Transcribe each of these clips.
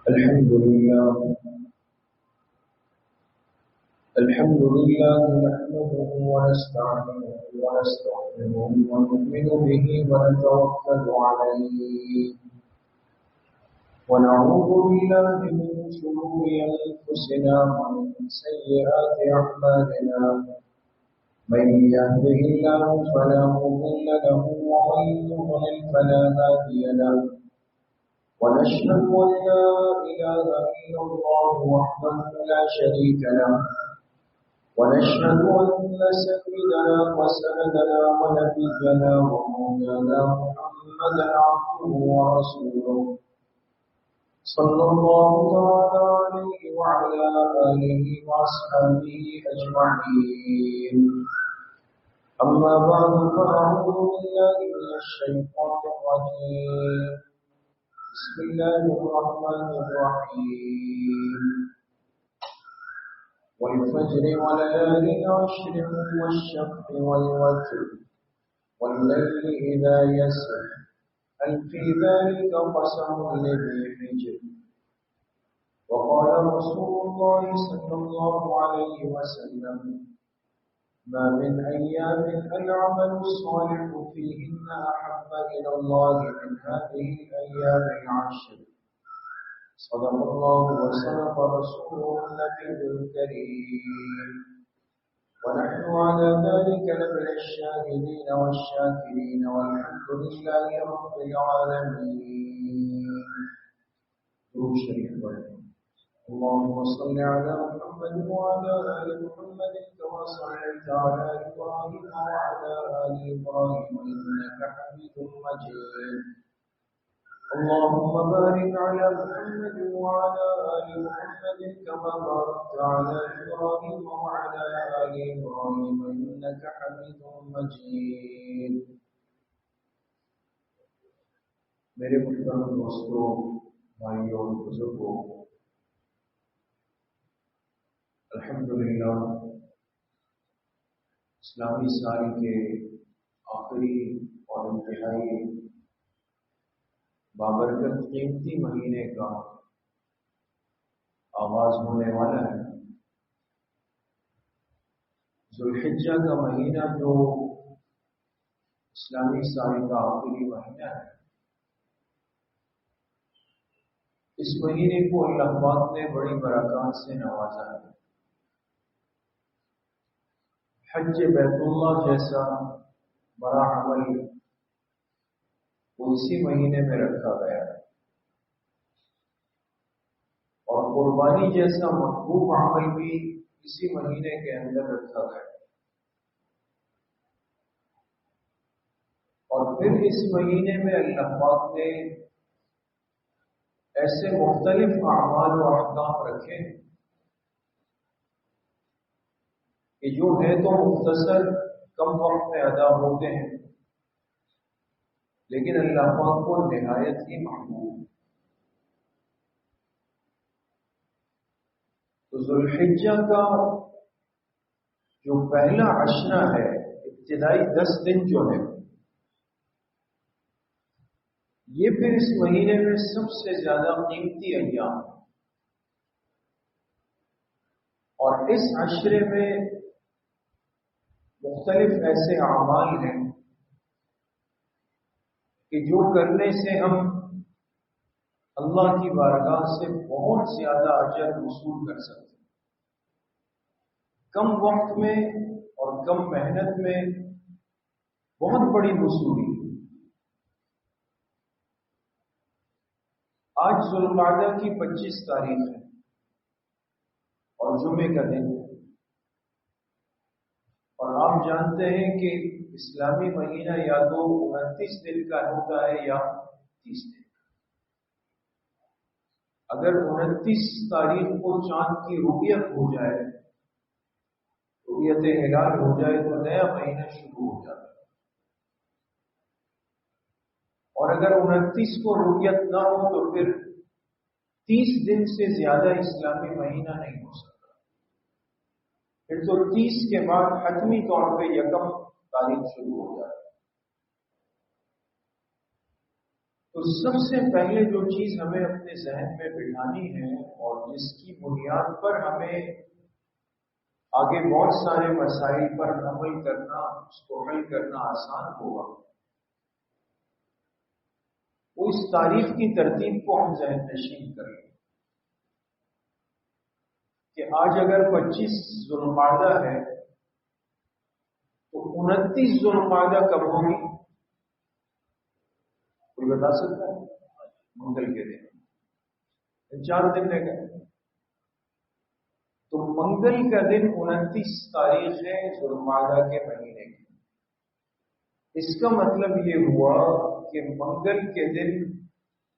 الحمد لله نحمده ونستعينه ونستغفره ونؤمن به ونتوكل عليه ونعوذ بالله من شرور أنفسنا ومن سيئات أعمالنا من يهده الله فلا مضل له ومن يضلل فلا هادي له ونشهد أن لا إله إلا الله وحده لا شريك له ونشهد أن سيدنا وسندنا ونبينا ومولانا محمدا عبده ورسوله صلى الله تعالى عليه وعلى آله وأصحابه أجمعين أما بعد فأعوذ بالله من الشيطان الرجيم بسم الله الرحمن الرحيم والفجر وليال عشر والشفع والوتر والليل إذا يسر هل في ذلك قسم لذي حجر وقال رسول الله صلى الله عليه وسلم ما من أيام العمل الصالح فيهن أحب إلى الله من هذه الأيام العشر صدق الله وصدق رسوله النبي الكريم ونحن على ذلك لمن الشاهدين والشاكرين والحمد لله رب العالمين. درود شریف پڑھیں. اللهم صل على محمد وعلى آل محمد كما صليت على إبراهيم وعلى آل إبراهيم إنك حميد مجيد. اللهم بارك على محمد وعلى آل محمد كما باركت على إبراهيم وعلى آل إبراهيم إنك حميد مجيد. میرے محترم دوستوں، بھائیوں اور بزرگوں، الحمدللہ اسلامی سال کے آخری اور انتہائی بابرکت قیمتی مہینے کا آغاز ہونے والا ہے. ذوالحجہ کا مہینہ جو اسلامی سال کا آخری مہینہ ہے، اس مہینے کو اللہ پاک نے بڑی برکات سے نوازا ہے. حج بیت اللہ جیسا بڑا عمل وہ اسی مہینے میں رکھا گیا ہے، اور قربانی جیسا محبوب عمل بھی اسی مہینے کے اندر رکھا گیا ہے. اور پھر اس مہینے میں اللہ پاک نے ایسے مختلف اعمال و احکام رکھے کہ جو ہے تو مختصر کم وقت میں ادا ہوتے ہیں، لیکن اللہ پاک کو نہایت ہی محبوب. تو ذوالحجہ کا جو پہلا عشرہ ہے، ابتدائی 10 دن جو ہے، یہ پھر اس مہینے میں سب سے زیادہ قیمتی ایام، اور اس عشرے میں مختلف ایسے اعمال ہیں کہ جو کرنے سے ہم اللہ کی بارگاہ سے بہت زیادہ اجر وصول کر سکتے ہیں. کم وقت میں اور کم محنت میں بہت بڑی وصولی. آج ذوالقعدہ کی 25 تاریخ ہے اور جمعے کا دن ہے، اور آپ جانتے ہیں کہ اسلامی مہینہ یا تو 29 دن کا ہوتا ہے یا 30 دن. اگر 29 تاریخ کو چاند کی رؤیت ہو جائے، رؤیت ہلال ہو جائے، تو نیا مہینہ شروع ہو جاتا ہے. اور اگر 29 کو رؤیت نہ ہو تو پھر 30 دن سے زیادہ اسلامی مہینہ نہیں ہو سکتا. پھر تو 30 کے بعد حتمی طور پہ 1 تاریخ شروع ہو جاتا ہے. تو سب سے پہلے جو چیز ہمیں اپنے ذہن میں بٹھانی ہے اور جس کی بنیاد پر ہمیں آگے بہت سارے مسائل پر عمل کرنا، اس کو حل کرنا آسان ہوگا، وہ اس تاریخ کی ترتیب کو ہم ذہن نشین کریں کہ آج اگر 25 ذوالقعدہ ہے تو 29 ذوالقعدہ کب ہوگی؟ کوئی بتا سکتا ہے؟ منگل کے دن 4 دن رہ گئے، تو منگل کا دن 29 تاریخ ہے ذوالقعدہ کے مہینے کی۔ اس کا مطلب یہ ہوا کہ منگل کے دن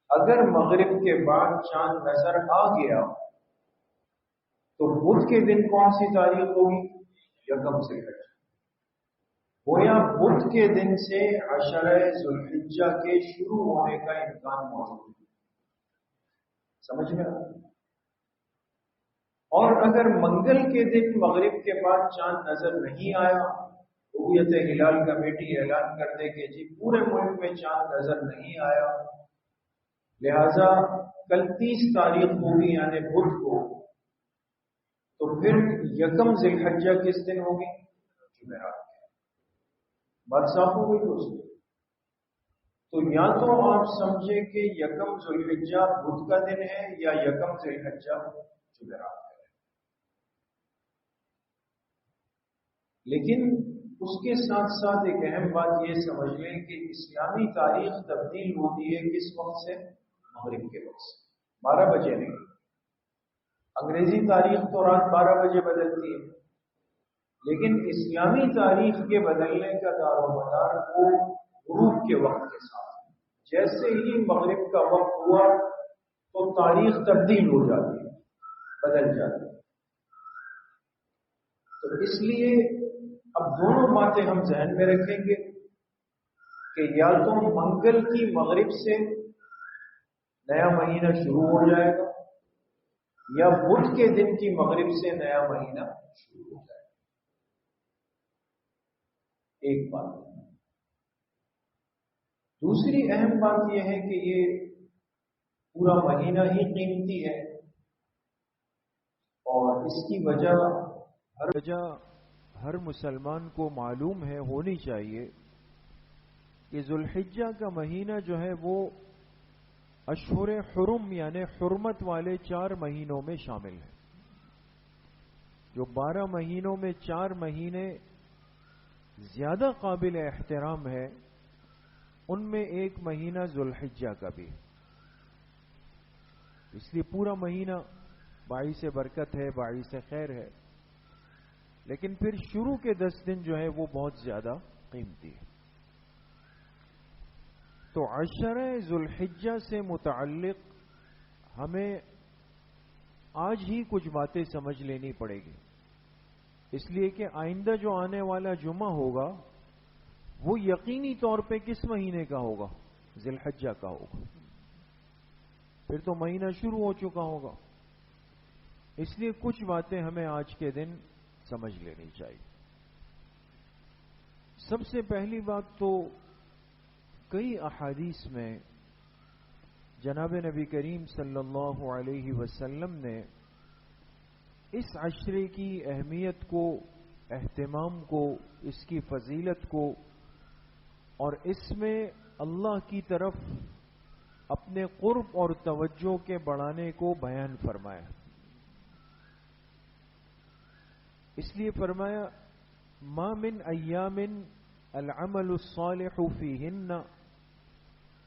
اگر مغرب کے بعد چاند نظر آ گیا تو بدھ کے دن کون سی تاریخ ہوگی؟ یکم ذوالحجہ۔ گویا بدھ کے دن سے عشرہ ذوالحجہ کے شروع ہونے کا امکان موجود ہے، سمجھ میں؟ اور اگر منگل کے دن مغرب کے بعد چاند نظر نہیں آیا، رؤیت ہلال کمیٹی اعلان کر دے کہ جی پورے ملک میں چاند نظر نہیں آیا، لہذا کل 30 تاریخ ہوگی یعنی بدھ کو، تو پھر یکم ذوالحجہ کس دن ہوگی؟ جمعرات۔ بات صاف ہو گئی دوستو؟ تو یا تو آپ سمجھے کہ یکم ذوالحجہ بدھ کا دن ہے یا یکم ذوالحجہ جمعرات ہے، لیکن اس کے ساتھ ساتھ ایک اہم بات یہ سمجھ لیں کہ اسلامی تاریخ تبدیل ہوتی ہے کس وقت سے؟ مغرب کے وقت سے، 12 بجے نہیں۔ انگریزی تاریخ تو رات 12 بجے بدلتی ہے، لیکن اسلامی تاریخ کے بدلنے کا دار و مدار وہ غروب کے وقت کے ساتھ، جیسے ہی مغرب کا وقت ہوا تو تاریخ تبدیل ہو جاتی ہے، بدل جاتی ہے۔ تو اس لیے اب دونوں باتیں ہم ذہن میں رکھیں گے کہ یا تو منگل کی مغرب سے نیا مہینہ شروع ہو جائے گا یا بدھ کے دن کی مغرب سے نیا مہینہ شروع ہو جائے گا۔ ایک بات۔ دوسری اہم بات یہ ہے کہ یہ پورا مہینہ ہی قیمتی ہے اور اس کی وجہ ہر مسلمان کو معلوم ہے، ہونی چاہیے کہ ذوالحجہ کا مہینہ جو ہے وہ اشہر حرم یعنی حرمت والے 4 مہینوں میں شامل ہے۔ جو 12 مہینوں میں 4 مہینے زیادہ قابل احترام ہے، ان میں ایک مہینہ ذوالحجہ کا بھی، اس لیے پورا مہینہ باعث برکت ہے، باعث خیر ہے، لیکن پھر شروع کے 10 دن جو ہے وہ بہت زیادہ قیمتی ہے۔ تو عشرہ ذوالحجہ سے متعلق ہمیں آج ہی کچھ باتیں سمجھ لینی پڑے گی، اس لیے کہ آئندہ جو آنے والا جمعہ ہوگا وہ یقینی طور پہ کس مہینے کا ہوگا؟ ذوالحجہ کا ہوگا، پھر تو مہینہ شروع ہو چکا ہوگا۔ اس لیے کچھ باتیں ہمیں آج کے دن سمجھ لینی چاہیے۔ سب سے پہلی بات تو کئی احادیث میں جناب نبی کریم صلی اللہ علیہ وسلم نے اس عشرے کی اہمیت کو، اہتمام کو، اس کی فضیلت کو اور اس میں اللہ کی طرف اپنے قرب اور توجہ کے بڑھانے کو بیان فرمایا۔ اس لیے فرمایا ما من ایام العمل الصالح فیہن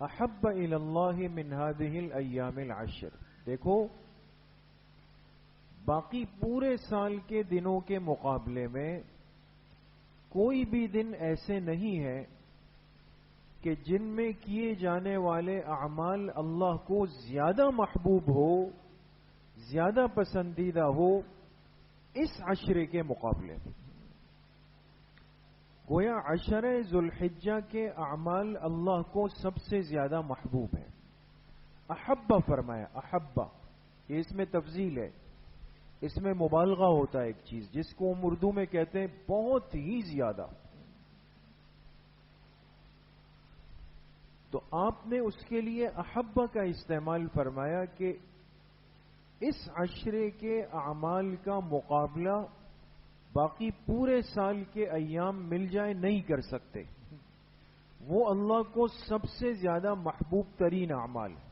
احب الی اللہ من هذه الایام العشر۔ دیکھو، باقی پورے سال کے دنوں کے مقابلے میں کوئی بھی دن ایسے نہیں ہے کہ جن میں کیے جانے والے اعمال اللہ کو زیادہ محبوب ہو، زیادہ پسندیدہ ہو اس عشرے کے مقابلے میں۔ گویا عشرہ ذوالحجہ کے اعمال اللہ کو سب سے زیادہ محبوب ہے۔ احبہ فرمایا، احبہ، یہ اس میں تفضیل ہے، اس میں مبالغہ ہوتا ہے ایک چیز جس کو ہم اردو میں کہتے ہیں بہت ہی زیادہ۔ تو تو آپ نے اس کے لیے احبہ کا استعمال فرمایا کہ اس عشرے کے اعمال کا مقابلہ باقی پورے سال کے ایام مل جائے نہیں کر سکتے. وہ اللہ کو سب سے زیادہ محبوب ترین اعمال ہے.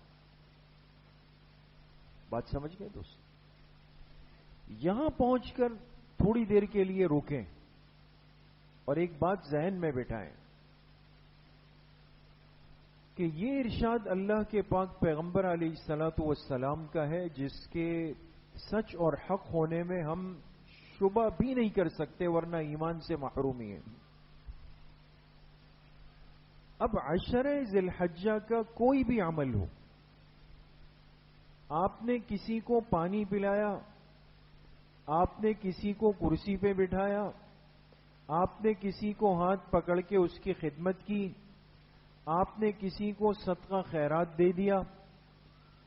بات سمجھ گئے دوست؟ یہاں پہنچ کر تھوڑی دیر کے لیے روکیں اور ایک بات ذہن میں بٹھائیں کہ یہ ارشاد اللہ کے پاک پیغمبر علیہ الصلوۃ والسلام کا ہے جس کے سچ اور حق ہونے میں ہم شبہ بھی نہیں کر سکتے ورنہ ایمان سے محرومی ہے. اب عشرہ ذی الحجہ کا کوئی بھی عمل ہو، آپ نے کسی کو پانی پلایا، آپ نے کسی کو کرسی پہ بٹھایا، آپ نے کسی کو ہاتھ پکڑ کے اس کی خدمت کی، آپ نے کسی کو صدقہ خیرات دے دیا،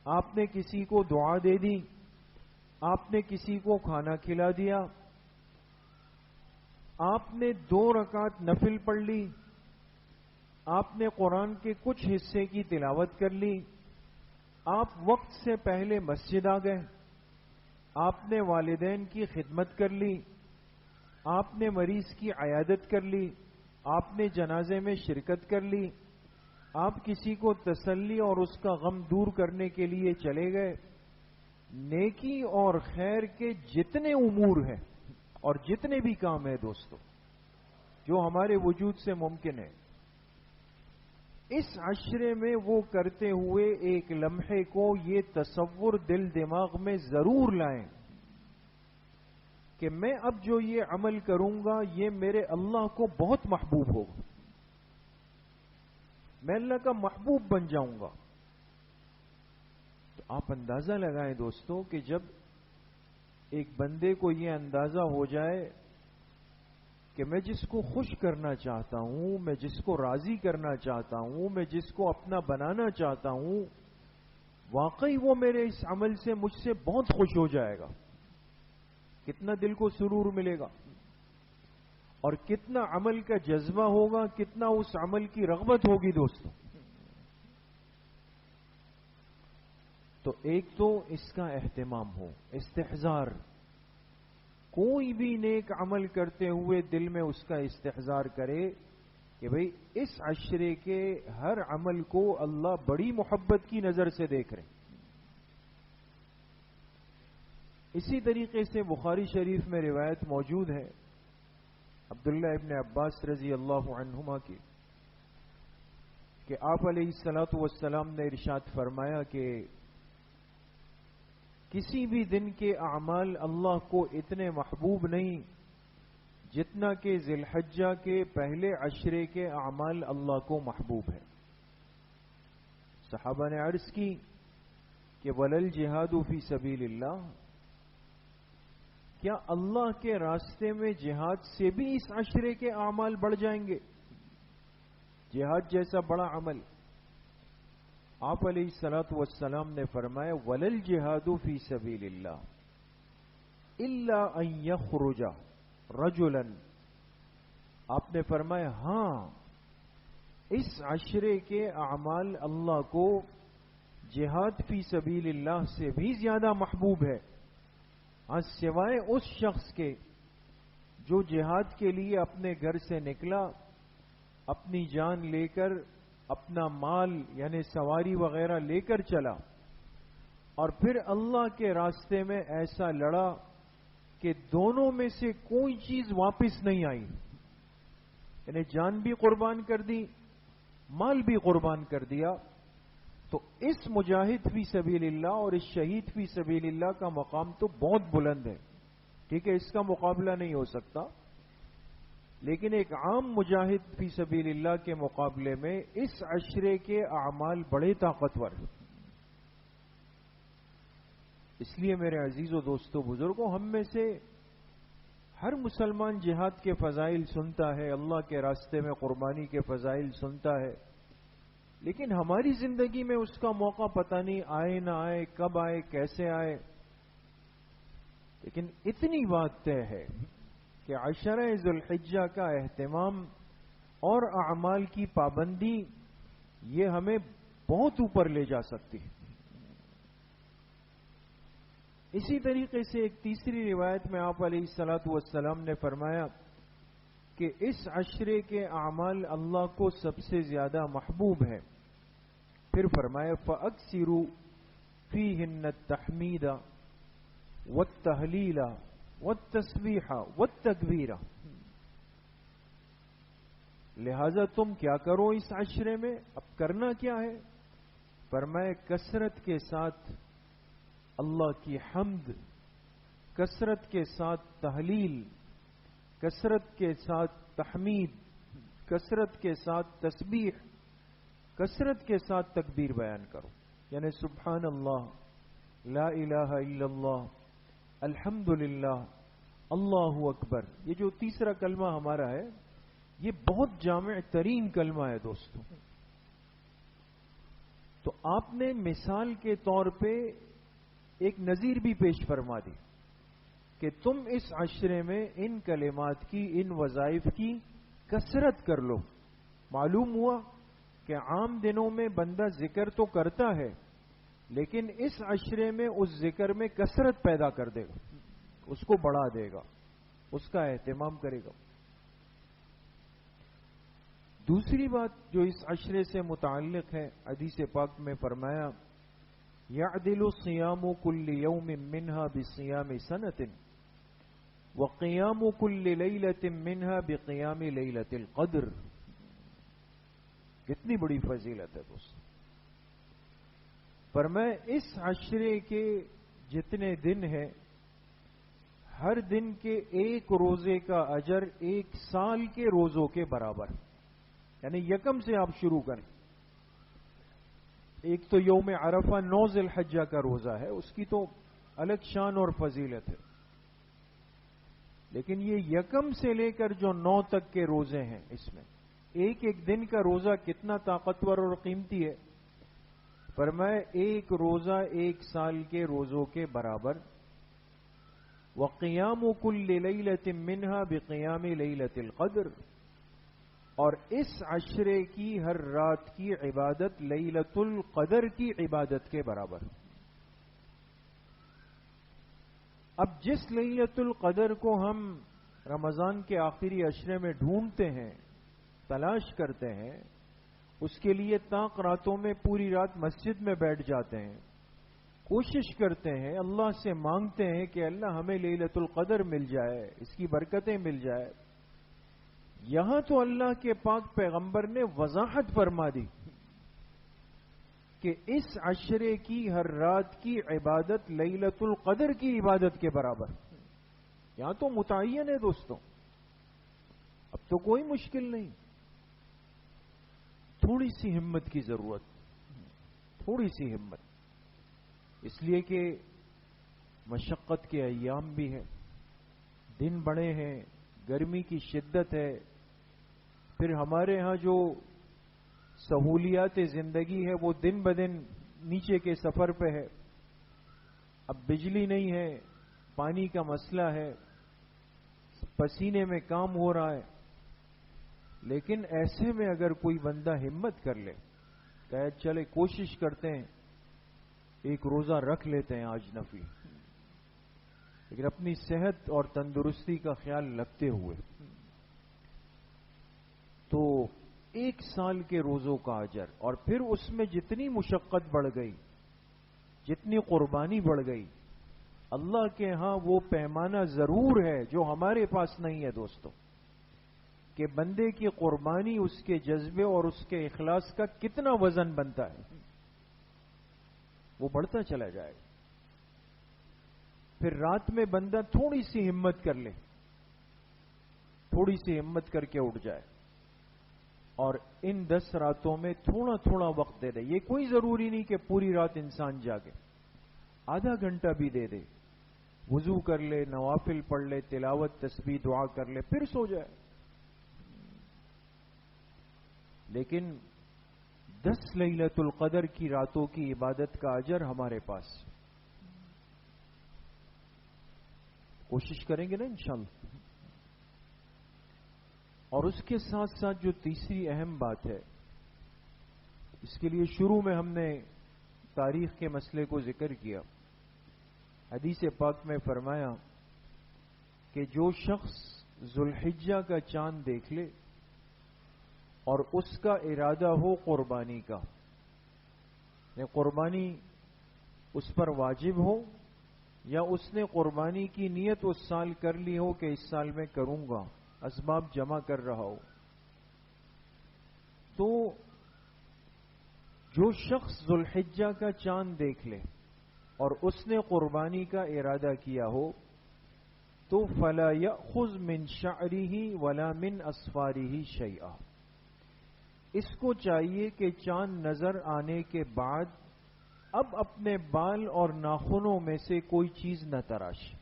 آپ نے کسی کو دعا دے دی، آپ نے کسی کو کھانا کھلا دیا، آپ نے 2 رکعت نفل پڑھ لی، آپ نے قرآن کے کچھ حصے کی تلاوت کر لی، آپ وقت سے پہلے مسجد آ گئے، آپ نے والدین کی خدمت کر لی، آپ نے مریض کی عیادت کر لی، آپ نے جنازے میں شرکت کر لی، آپ کسی کو تسلی اور اس کا غم دور کرنے کے لیے چلے گئے. نیکی اور خیر کے جتنے امور ہیں اور جتنے بھی کام ہیں دوستو جو ہمارے وجود سے ممکن ہے، اس عشرے میں وہ کرتے ہوئے ایک لمحے کو یہ تصور دل دماغ میں ضرور لائیں کہ میں اب جو یہ عمل کروں گا یہ میرے اللہ کو بہت محبوب ہوگا، میں اللہ کا محبوب بن جاؤں گا. تو آپ اندازہ لگائیں دوستو کہ جب ایک بندے کو یہ اندازہ ہو جائے کہ میں جس کو خوش کرنا چاہتا ہوں، میں جس کو راضی کرنا چاہتا ہوں، میں جس کو اپنا بنانا چاہتا ہوں، واقعی وہ میرے اس عمل سے مجھ سے بہت خوش ہو جائے گا، کتنا دل کو سرور ملے گا اور کتنا عمل کا جذبہ ہوگا، کتنا اس عمل کی رغبت ہوگی دوستو. تو ایک تو اس کا اہتمام ہو، استحضار، کوئی بھی نیک عمل کرتے ہوئے دل میں اس کا استحضار کرے کہ بھئی اس عشرے کے ہر عمل کو اللہ بڑی محبت کی نظر سے دیکھ رہے. اسی طریقے سے بخاری شریف میں روایت موجود ہے عبداللہ ابن عباس رضی اللہ عنہما کی کہ آپ علیہ الصلوۃ والسلام نے ارشاد فرمایا کہ کسی بھی دن کے اعمال اللہ کو اتنے محبوب نہیں جتنا کہ ذی الحجہ کے پہلے عشرے کے اعمال اللہ کو محبوب ہے. صحابہ نے عرض کی کہ ولل جہاد فی سبیل اللہ، کیا اللہ کے راستے میں جہاد سے بھی اس عشرے کے اعمال بڑھ جائیں گے؟ جہاد جیسا بڑا عمل. آپ علیہ الصلوۃ والسلام نے فرمایا ولل جہاد فی سبیل اللہ الا ان یخرج رجلا، آپ نے فرمایا ہاں اس عشرے کے اعمال اللہ کو جہاد فی سبیل اللہ سے بھی زیادہ محبوب ہے، ہاں سوائے اس شخص کے جو جہاد کے لیے اپنے گھر سے نکلا، اپنی جان لے کر، اپنا مال یعنی سواری وغیرہ لے کر چلا اور پھر اللہ کے راستے میں ایسا لڑا کہ دونوں میں سے کوئی چیز واپس نہیں آئی، یعنی جان بھی قربان کر دی، مال بھی قربان کر دیا. تو اس مجاہد فی سبیل اللہ اور اس شہید فی سبیل اللہ کا مقام تو بہت بلند ہے، ٹھیک ہے، اس کا مقابلہ نہیں ہو سکتا، لیکن ایک عام مجاہد فی سبیل اللہ کے مقابلے میں اس عشرے کے اعمال بڑے طاقتور ہیں. اس لیے میرے عزیز و دوستو بزرگوں، ہم میں سے ہر مسلمان جہاد کے فضائل سنتا ہے، اللہ کے راستے میں قربانی کے فضائل سنتا ہے، لیکن ہماری زندگی میں اس کا موقع پتہ نہیں آئے نہ آئے، کب آئے، کیسے آئے. لیکن اتنی بات طے ہے کہ عشرہ ذی الحجہ کا اہتمام اور اعمال کی پابندی یہ ہمیں بہت اوپر لے جا سکتی ہے۔ اسی طریقے سے ایک تیسری روایت میں آپ علیہ الصلوۃ والسلام نے فرمایا کہ اس عشرے کے اعمال اللہ کو سب سے زیادہ محبوب ہے۔ پھر فرمایا فَأَكْثِرُوا فِيهِنَّ التَّحْمِيدَ وَالتَّهْلِيلَ وَالتَّسْبِيحَ وَالتَّكْبِيرَ، لہذا تم کیا کرو اس عشرے میں؟ اب کرنا کیا ہے؟ فرمایا کثرت کے ساتھ اللہ کی حمد، کثرت کے ساتھ تحلیل، کثرت کے ساتھ تحمید، کثرت کے ساتھ تسبیح، کثرت کے ساتھ تکبیر بیان کرو، یعنی سبحان اللہ، لا الہ الا اللہ، الحمدللہ، اللہ اکبر۔ یہ جو تیسرا کلمہ ہمارا ہے یہ بہت جامع ترین کلمہ ہے دوستو۔ تو آپ نے مثال کے طور پہ ایک نظیر بھی پیش فرما دی کہ تم اس عشرے میں ان کلمات کی، ان وظائف کی کثرت کر لو۔ معلوم ہوا کہ عام دنوں میں بندہ ذکر تو کرتا ہے لیکن اس عشرے میں اس ذکر میں کثرت پیدا کر دے گا، اس کو بڑھا دے گا، اس کا اہتمام کرے گا۔ دوسری بات جو اس عشرے سے متعلق ہے، حدیث پاک میں فرمایا یعدل صیام کل یوم منہا بصیام سنۃ وقیام کل لیلۃ منہا بقیام لیلۃ القدر۔ کتنی بڑی فضیلت ہے دوست۔ فرمایا اس عشرے کے جتنے دن ہیں ہر دن کے ایک روزے کا اجر 1 سال کے روزوں کے برابر، یعنی یکم سے آپ شروع کریں۔ ایک تو یوم عرفہ 9 ذی الحجہ کا روزہ ہے، اس کی تو الگ شان اور فضیلت ہے، لیکن یہ یکم سے لے کر جو 9 تک کے روزے ہیں اس میں ایک ایک دن کا روزہ کتنا طاقتور اور قیمتی ہے۔ فرمایا ایک روزہ 1 سال کے روزوں کے برابر، وقیام کل لیلۃ منہا بقیام لیلۃ القدر، اور اس عشرے کی ہر رات کی عبادت لیلۃ القدر کی عبادت کے برابر۔ اب جس لیلۃ القدر کو ہم رمضان کے آخری عشرے میں ڈھونڈتے ہیں، تلاش کرتے ہیں، اس کے لیے طاق راتوں میں پوری رات مسجد میں بیٹھ جاتے ہیں، کوشش کرتے ہیں، اللہ سے مانگتے ہیں کہ اللہ ہمیں لیلۃ القدر مل جائے، اس کی برکتیں مل جائے۔ یہاں تو اللہ کے پاک پیغمبر نے وضاحت فرما دی کہ اس عشرے کی ہر رات کی عبادت لیلۃ القدر کی عبادت کے برابر۔ یہاں تو متعین ہے دوستوں، اب تو کوئی مشکل نہیں، تھوڑی سی ہمت کی ضرورت، تھوڑی سی ہمت، اس لیے کہ مشقت کے ایام بھی ہیں، دن بڑے ہیں، گرمی کی شدت ہے، پھر ہمارے ہاں جو سہولیات زندگی ہے وہ دن بدن نیچے کے سفر پہ ہے، اب بجلی نہیں ہے، پانی کا مسئلہ ہے، پسینے میں کام ہو رہا ہے، لیکن ایسے میں اگر کوئی بندہ ہمت کر لے کہ چلے کوشش کرتے ہیں ایک روزہ رکھ لیتے ہیں آج نفلی، لیکن اپنی صحت اور تندرستی کا خیال رکھتے ہوئے، تو 1 سال کے روزوں کا اجر، اور پھر اس میں جتنی مشقت بڑھ گئی، جتنی قربانی بڑھ گئی، اللہ کے ہاں وہ پیمانہ ضرور ہے جو ہمارے پاس نہیں ہے دوستو، کہ بندے کی قربانی اس کے جذبے اور اس کے اخلاص کا کتنا وزن بنتا ہے، وہ بڑھتا چلا جائے گا۔ پھر رات میں بندہ تھوڑی سی ہمت کر لے، تھوڑی سی ہمت کر کے اٹھ جائے اور ان 10 راتوں میں تھوڑا تھوڑا وقت دے دے۔ یہ کوئی ضروری نہیں کہ پوری رات انسان جاگے، آدھا گھنٹہ بھی دے دے، وضو کر لے، نوافل پڑھ لے، تلاوت تسبیح دعا کر لے، پھر سو جائے۔ لیکن 10 لیلۃ القدر کی راتوں کی عبادت کا اجر ہمارے پاس، کوشش کریں گے نا انشاءاللہ۔ اور اس کے ساتھ ساتھ جو تیسری اہم بات ہے اس کے لیے شروع میں ہم نے تاریخ کے مسئلے کو ذکر کیا. حدیث پاک میں فرمایا کہ جو شخص ذوالحجہ کا چاند دیکھ لے اور اس کا ارادہ ہو قربانی کا، قربانی اس پر واجب ہو یا اس نے قربانی کی نیت اس سال کر لی ہو کہ اس سال میں کروں گا، اسباب جمع کر رہا ہو، تو جو شخص ذوالحجہ کا چاند دیکھ لے اور اس نے قربانی کا ارادہ کیا ہو تو فلا یأخذ من شعرہ ولا من اصفارہ شیئا، اس کو چاہیے کہ چاند نظر آنے کے بعد اب اپنے بال اور ناخنوں میں سے کوئی چیز نہ تراشے.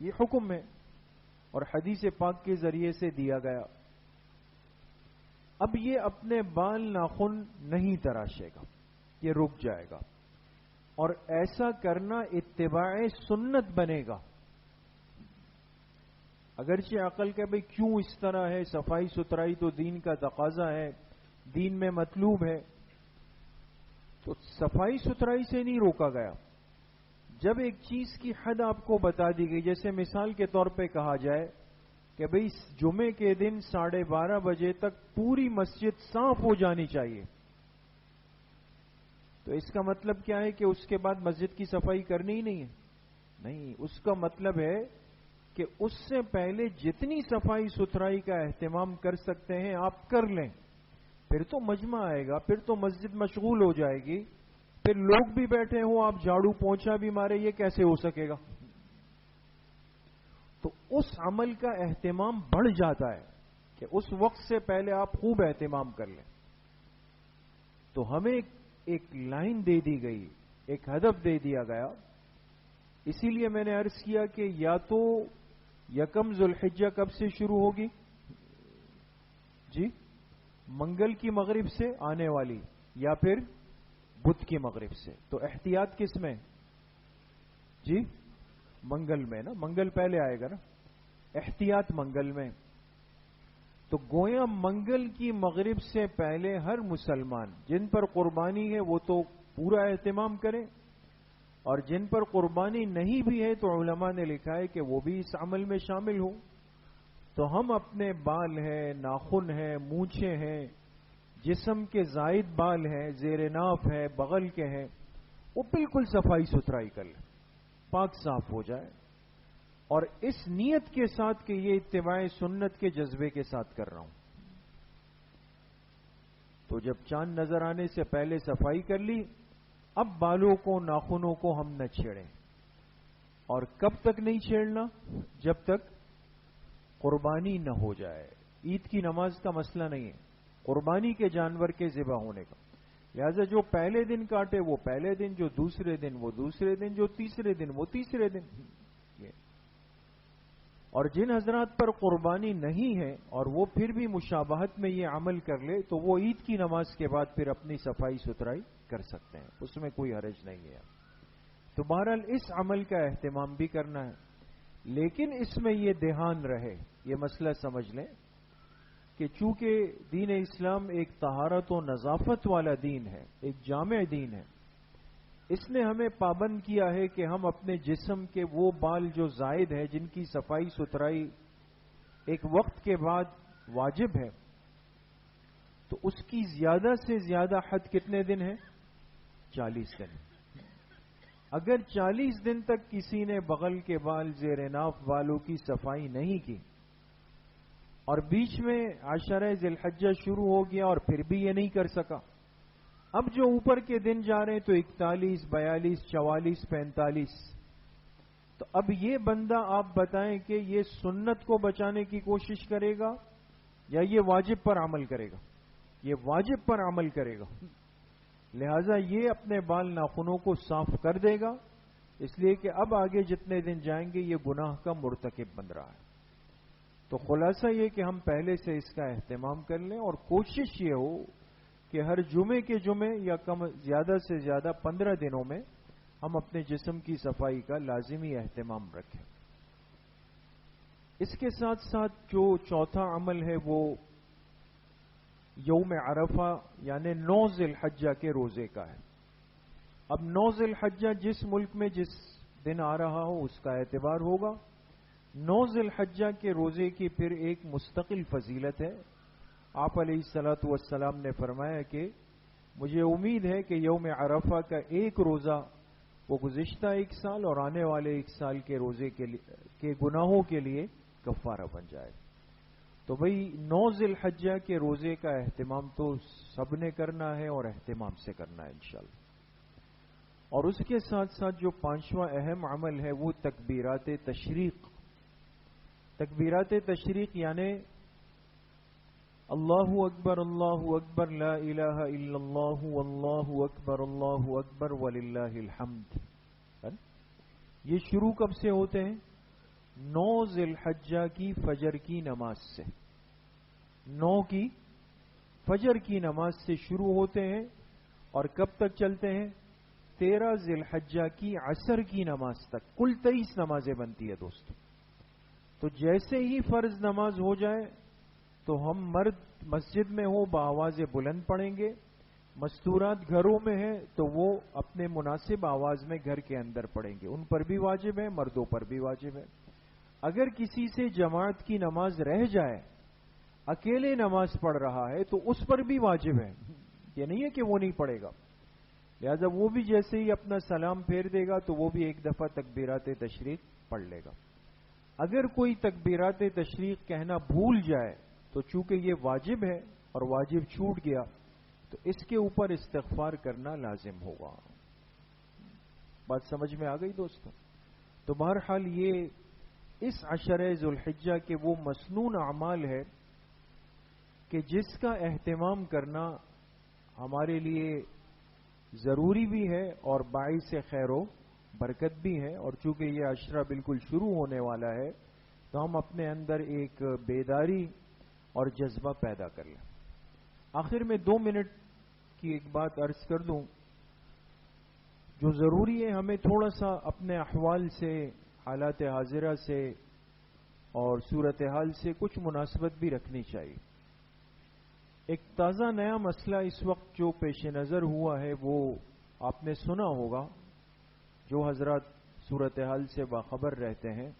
یہ حکم ہے اور حدیث پاک کے ذریعے سے دیا گیا. اب یہ اپنے بال ناخن نہیں تراشے گا، یہ رک جائے گا، اور ایسا کرنا اتباع سنت بنے گا. اگرچہ عقل کہ بھئی کیوں اس طرح ہے، صفائی ستھرائی تو دین کا تقاضا ہے، دین میں مطلوب ہے، تو صفائی ستھرائی سے نہیں روکا گیا. جب ایک چیز کی حد آپ کو بتا دی گئی، جیسے مثال کے طور پہ کہا جائے کہ بھئی جمعے کے دن 12:30 بجے تک پوری مسجد صاف ہو جانی چاہیے، تو اس کا مطلب کیا ہے کہ اس کے بعد مسجد کی صفائی کرنی ہی نہیں ہے؟ نہیں، اس کا مطلب ہے کہ اس سے پہلے جتنی صفائی ستھرائی کا اہتمام کر سکتے ہیں آپ کر لیں. پھر تو مجمع آئے گا، پھر تو مسجد مشغول ہو جائے گی، پھر لوگ بھی بیٹھے ہوں، آپ جھاڑو پونچھا بھی مارے، یہ کیسے ہو سکے گا؟ تو اس عمل کا اہتمام بڑھ جاتا ہے کہ اس وقت سے پہلے آپ خوب اہتمام کر لیں. تو ہمیں ایک لائن دے دی گئی، ایک ہدف دے دیا گیا. اسی لیے میں نے عرض کیا کہ یا تو یکم ذوالحجہ کب سے شروع ہوگی؟ جی، منگل کی مغرب سے آنے والی یا پھر بدھ کی مغرب سے. تو احتیاط کس میں؟ جی منگل میں نا، منگل پہلے آئے گا نا، احتیاط منگل میں. تو گویا منگل کی مغرب سے پہلے ہر مسلمان جن پر قربانی ہے وہ تو پورا اہتمام کریں، اور جن پر قربانی نہیں بھی ہے تو علماء نے لکھا ہے کہ وہ بھی اس عمل میں شامل ہوں. تو ہم اپنے بال ہیں، ناخن ہیں، مونچھیں ہیں، جسم کے زائد بال ہیں، زیر ناف ہے، بغل کے ہیں، وہ بالکل صفائی ستھرائی کر لیں، پاک صاف ہو جائے، اور اس نیت کے ساتھ کہ یہ اتباع سنت کے جذبے کے ساتھ کر رہا ہوں. تو جب چاند نظر آنے سے پہلے صفائی کر لی، اب بالوں کو ناخنوں کو ہم نہ چھیڑیں. اور کب تک نہیں چھیڑنا؟ جب تک قربانی نہ ہو جائے. عید کی نماز کا مسئلہ نہیں ہے، قربانی کے جانور کے ذبح ہونے کا. لہذا جو پہلے دن کاٹے وہ پہلے دن، جو دوسرے دن وہ دوسرے دن، جو تیسرے دن وہ تیسرے دن. اور جن حضرات پر قربانی نہیں ہے اور وہ پھر بھی مشابہت میں یہ عمل کر لے تو وہ عید کی نماز کے بعد پھر اپنی صفائی ستھرائی کر سکتے ہیں، اس میں کوئی حرج نہیں ہے. تو بہرحال اس عمل کا اہتمام بھی کرنا ہے، لیکن اس میں یہ دھیان رہے، یہ مسئلہ سمجھ لیں کہ چونکہ دین اسلام ایک طہارت و نظافت والا دین ہے، ایک جامع دین ہے، اس نے ہمیں پابند کیا ہے کہ ہم اپنے جسم کے وہ بال جو زائد ہے، جن کی صفائی ستھرائی ایک وقت کے بعد واجب ہے، تو اس کی زیادہ سے زیادہ حد کتنے دن ہے؟ 40 دن. اگر 40 دن تک کسی نے بغل کے بال، زیر ناف بالوں کی صفائی نہیں کی اور بیچ میں عشرہ ذی الحجہ شروع ہو گیا اور پھر بھی یہ نہیں کر سکا، اب جو اوپر کے دن جا رہے ہیں تو 41، 42، 44، 45، تو اب یہ بندہ آپ بتائیں کہ یہ سنت کو بچانے کی کوشش کرے گا یا یہ واجب پر عمل کرے گا؟ یہ واجب پر عمل کرے گا. لہذا یہ اپنے بال ناخنوں کو صاف کر دے گا، اس لیے کہ اب آگے جتنے دن جائیں گے یہ گناہ کا مرتکب بن رہا ہے. تو خلاصہ یہ کہ ہم پہلے سے اس کا اہتمام کر لیں اور کوشش یہ ہو کہ ہر جمعے کے جمعے یا کم زیادہ سے زیادہ 15 دنوں میں ہم اپنے جسم کی صفائی کا لازمی اہتمام رکھیں. اس کے ساتھ ساتھ جو چوتھا عمل ہے وہ یوم عرفہ یعنی 9 ذی الحجہ کے روزے کا ہے۔ اب 9 ذی الحجہ جس ملک میں جس دن آ رہا ہو اس کا اعتبار ہوگا۔ 9 ذی الحجہ کے روزے کی پھر ایک مستقل فضیلت ہے۔ آپ علیہ الصلوۃ والسلام نے فرمایا کہ مجھے امید ہے کہ یوم عرفہ کا ایک روزہ وہ گزشتہ ایک سال اور آنے والے ایک سال کے روزے کے گناہوں کے لیے کفارہ بن جائے۔ تو بھئی 9 ذی الحجہ کے روزے کا اہتمام تو سب نے کرنا ہے اور اہتمام سے کرنا ہے انشاءاللہ۔ اور اس کے ساتھ ساتھ جو 5واں اہم عمل ہے وہ تکبیرات تشریق۔ تکبیرات تشریق یعنی اللہ اکبر لا الہ الا اللہ واللہ اکبر وللہ الحمد۔ یہ شروع کب سے ہوتے ہیں؟ 9 ذی الحجہ کی فجر کی نماز سے۔ 9 کی فجر کی نماز سے شروع ہوتے ہیں اور کب تک چلتے ہیں؟ 13 ذی الحجہ کی عصر کی نماز تک۔ کل 23 نمازیں بنتی ہے دوستو۔ تو جیسے ہی فرض نماز ہو جائے تو ہم مرد مسجد میں ہو بآواز بلند پڑھیں گے، مستورات گھروں میں ہیں تو وہ اپنے مناسب آواز میں گھر کے اندر پڑھیں گے، ان پر بھی واجب ہے، مردوں پر بھی واجب ہے۔ اگر کسی سے جماعت کی نماز رہ جائے، اکیلے نماز پڑھ رہا ہے تو اس پر بھی واجب ہے، یہ نہیں ہے کہ وہ نہیں پڑھے گا، لہذا وہ بھی جیسے ہی اپنا سلام پھیر دے گا تو وہ بھی ایک دفعہ تکبیرات تشریق پڑھ لے گا۔ اگر کوئی تکبیرات تشریق کہنا بھول جائے تو چونکہ یہ واجب ہے اور واجب چھوٹ گیا تو اس کے اوپر استغفار کرنا لازم ہوگا۔ بات سمجھ میں آ گئی دوستو؟ تو بہرحال یہ اس عشرہ ذی الحجہ کے وہ مسنون اعمال ہے کہ جس کا اہتمام کرنا ہمارے لیے ضروری بھی ہے اور باعث خیر و برکت بھی ہے، اور چونکہ یہ عشرہ بالکل شروع ہونے والا ہے تو ہم اپنے اندر ایک بیداری اور جذبہ پیدا کر لیں۔ آخر میں 2 منٹ کی ایک بات عرض کر دوں جو ضروری ہے، ہمیں تھوڑا سا اپنے احوال سے، حالات حاضرہ سے اور صورتحال سے کچھ مناسبت بھی رکھنی چاہیے۔ ایک تازہ نیا مسئلہ اس وقت جو پیش نظر ہوا ہے وہ آپ نے سنا ہوگا، جو حضرات صورتحال سے باخبر رہتے ہیں،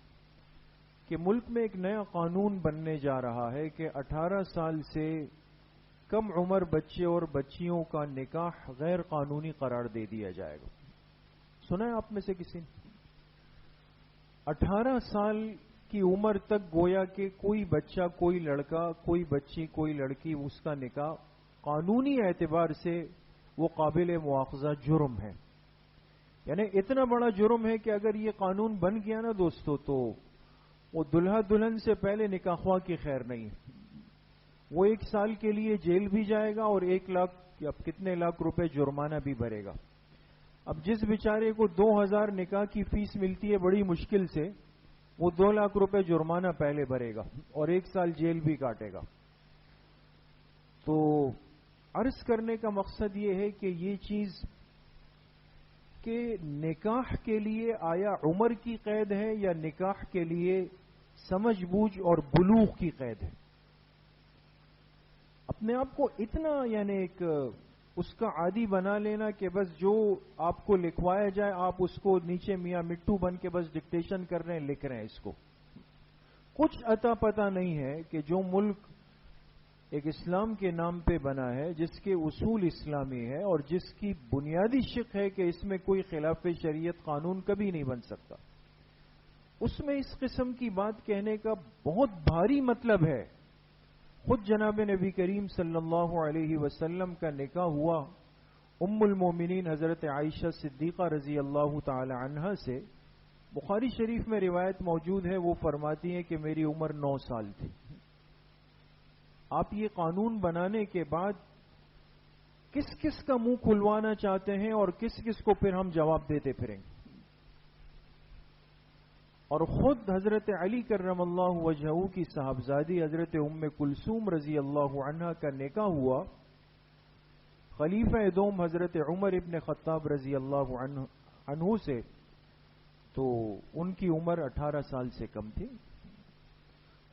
کہ ملک میں ایک نیا قانون بننے جا رہا ہے کہ 18 سال سے کم عمر بچے اور بچیوں کا نکاح غیر قانونی قرار دے دیا جائے گا۔ سنا ہے آپ میں سے کسی نے؟ 18 سال کی عمر تک گویا کہ کوئی بچہ، کوئی لڑکا، کوئی بچی، کوئی لڑکی، اس کا نکاح قانونی اعتبار سے وہ قابل مواخذہ جرم ہے۔ یعنی اتنا بڑا جرم ہے کہ اگر یہ قانون بن گیا نا دوستو تو وہ دلہا دلہن سے پہلے نکاح خواہ کی خیر نہیں ہے، وہ 1 سال کے لیے جیل بھی جائے گا اور 1 لاکھ یا کتنے لاکھ روپے جرمانہ بھی بھرے گا۔ اب جس بیچارے کو 2000 نکاح کی فیس ملتی ہے بڑی مشکل سے، وہ 2 لاکھ روپے جرمانہ پہلے بھرے گا اور 1 سال جیل بھی کاٹے گا۔ تو عرض کرنے کا مقصد یہ ہے کہ یہ چیز کہ نکاح کے لیے آیا عمر کی قید ہے یا نکاح کے لیے سمجھ بوجھ اور بلوغ کی قید ہے؟ اپنے آپ کو اتنا یعنی ایک اس کا عادی بنا لینا کہ بس جو آپ کو لکھوایا جائے آپ اس کو نیچے میاں مٹو بن کے بس ڈکٹیشن کر رہے ہیں، لکھ رہے ہیں، اس کو کچھ عطا پتہ نہیں ہے کہ جو ملک ایک اسلام کے نام پہ بنا ہے، جس کے اصول اسلامی ہے اور جس کی بنیادی شق ہے کہ اس میں کوئی خلاف شریعت قانون کبھی نہیں بن سکتا، اس میں اس قسم کی بات کہنے کا بہت بھاری مطلب ہے۔ خود جناب نبی کریم صلی اللہ علیہ وسلم کا نکاح ہوا ام المومنین حضرت عائشہ صدیقہ رضی اللہ تعالی عنہا سے، بخاری شریف میں روایت موجود ہے، وہ فرماتی ہیں کہ میری عمر 9 سال تھی۔ آپ یہ قانون بنانے کے بعد کس کس کا منہ کھلوانا چاہتے ہیں اور کس کس کو پھر ہم جواب دیتے پھریں گے؟ اور خود حضرت علی کرم اللہ وجہہ کی صاحبزادی حضرت ام کلثوم رضی اللہ عنہا کا نکاح ہوا خلیفہ دوم حضرت عمر ابن خطاب رضی اللہ عنہ سے، تو ان کی عمر 18 سال سے کم تھی۔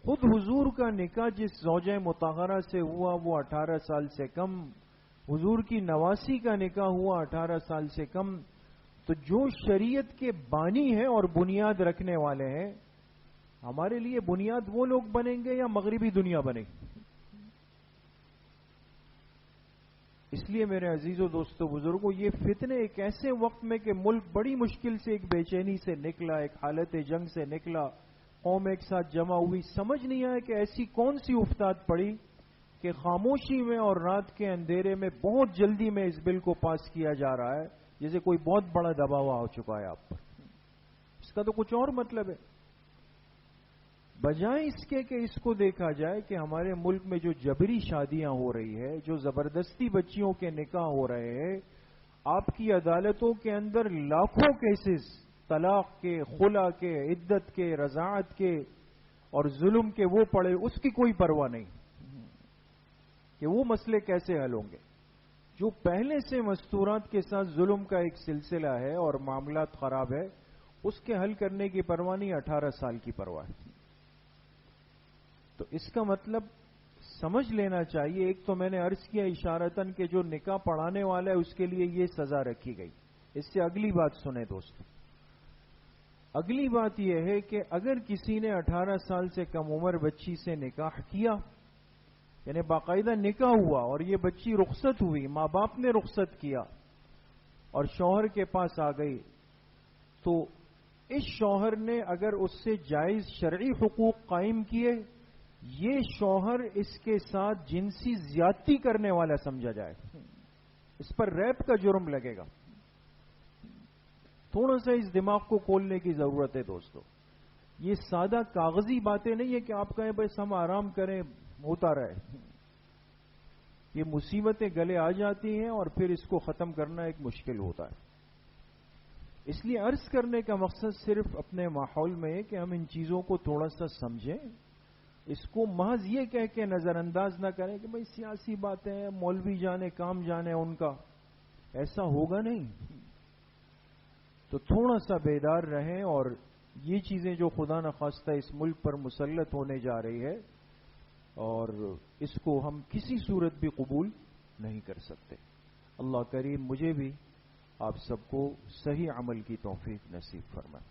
خود حضور کا نکاح جس زوجہ مطہرہ سے ہوا وہ 18 سال سے کم، حضور کی نواسی کا نکاح ہوا 18 سال سے کم، تو جو شریعت کے بانی ہیں اور بنیاد رکھنے والے ہیں، ہمارے لیے بنیاد وہ لوگ بنیں گے یا مغربی دنیا بنے گی؟ اس لیے میرے عزیزوں دوستوں بزرگوں، یہ فتنے ایک ایسے وقت میں کہ ملک بڑی مشکل سے ایک بے چینی سے نکلا، ایک حالت جنگ سے نکلا، قوم ایک ساتھ جمع ہوئی، سمجھ نہیں آیا کہ ایسی کون سی افتاد پڑی کہ خاموشی میں اور رات کے اندھیرے میں بہت جلدی میں اس بل کو پاس کیا جا رہا ہے، جیسے کوئی بہت بڑا دباؤ ہو چکا ہے آپ پر۔ اس کا تو کچھ اور مطلب ہے، بجائے اس کے کہ اس کو دیکھا جائے کہ ہمارے ملک میں جو جبری شادیاں ہو رہی ہے، جو زبردستی بچیوں کے نکاح ہو رہے ہیں، آپ کی عدالتوں کے اندر لاکھوں کیسز طلاق کے، خلا کے، عدت کے، رضاعت کے اور ظلم کے وہ پڑے، اس کی کوئی پرواہ نہیں کہ وہ مسئلے کیسے حل ہوں گے۔ جو پہلے سے مستورات کے ساتھ ظلم کا ایک سلسلہ ہے اور معاملات خراب ہے، اس کے حل کرنے کی پرواہ نہیں، 18 سال کی پرواہ ہے۔ تو اس کا مطلب سمجھ لینا چاہیے، ایک تو میں نے عرض کیا اشارتاً کہ جو نکاح پڑھانے والا ہے اس کے لیے یہ سزا رکھی گئی۔ اس سے اگلی بات سنیں دوستو، اگلی بات یہ ہے کہ اگر کسی نے 18 سال سے کم عمر بچی سے نکاح کیا، یعنی باقاعدہ نکاح ہوا اور یہ بچی رخصت ہوئی، ماں باپ نے رخصت کیا اور شوہر کے پاس آ گئی، تو اس شوہر نے اگر اس سے جائز شرعی حقوق قائم کیے، یہ شوہر اس کے ساتھ جنسی زیادتی کرنے والا سمجھا جائے، اس پر ریپ کا جرم لگے گا۔ تھوڑا سا اس دماغ کو کھولنے کی ضرورت ہے دوستو، یہ سادہ کاغذی باتیں نہیں ہے کہ آپ کہیں بس ہم آرام کریں ہوتا رہے، یہ مصیبتیں گلے آ جاتی ہیں اور پھر اس کو ختم کرنا ایک مشکل ہوتا ہے۔ اس لیے عرض کرنے کا مقصد صرف اپنے ماحول میں ہے کہ ہم ان چیزوں کو تھوڑا سا سمجھیں، اس کو محض یہ کہہ کے نظر انداز نہ کریں کہ بھئی سیاسی باتیں ہیں، مولوی جانے کام جانے ان کا، ایسا ہوگا نہیں۔ تو تھوڑا سا بیدار رہیں، اور یہ چیزیں جو خدا نخواستہ اس ملک پر مسلط ہونے جا رہی ہے، اور اس کو ہم کسی صورت بھی قبول نہیں کر سکتے۔ اللہ کریم مجھے بھی آپ سب کو صحیح عمل کی توفیق نصیب فرمائے۔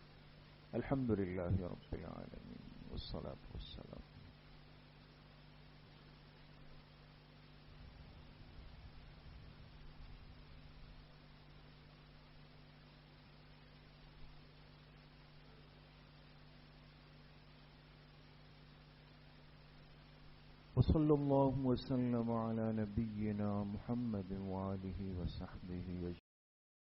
الحمدللہ رب العالمین والصلاة والسلام۔ وصلی اللہ وسلم علی نبینا محمد وآلہ وصحبہ